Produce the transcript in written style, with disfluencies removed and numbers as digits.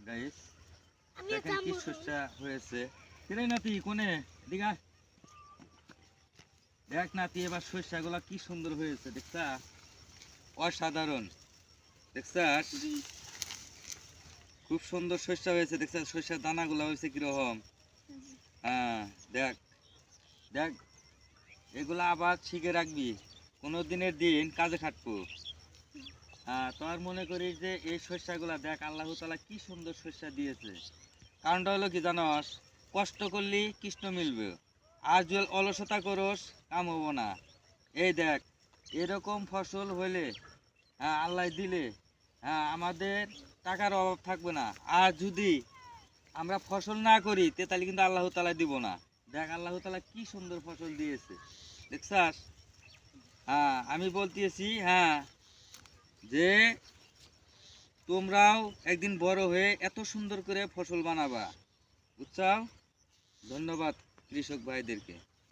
Guys দেখেন কি শস্যা হয়েছে। কিরে নাতি কোনে এদিকে আয়। দেখ নাতি এবার শস্যগুলা কি সুন্দর হয়েছে দেখছা, অসাধারণ দেখছাস, খুব সুন্দর শস্য হয়েছে দেখছা। শস্যের দানাগুলা হয়েছে কিরকম, হ্যাঁ দেখ দেখ, এগুলা আবার শিখে রাখবি, কোনো দিনের দিন কাজে খাটবো। হ্যাঁ তোর মনে করিস যে এই শস্যগুলা দেখ আল্লাহ তাআলা কি সুন্দর শস্য দিয়েছে। কারণটা হলো কি জানস, কষ্ট করলি কৃষ্ণ মিলবে, আর যদি অলসতা করস কাম হবো না। এই দেখ এরকম ফসল হইলে, হ্যাঁ আল্লাহ দিলে, হ্যাঁ আমাদের টাকার অভাব থাকবে না। আর যদি আমরা ফসল না করি তাহলে কিন্তু আল্লাহ তাআলা দিব না। দেখ আল্লাহ তাআলা কি সুন্দর ফসল দিয়েছে দেখছাস। হ্যাঁ আমি বলতেছি, হ্যাঁ যে তোমরাও একদিন বড় হয়ে এত সুন্দর করে ফসল বানাবা, বুঝছাও। ধন্যবাদ কৃষক ভাইদেরকে।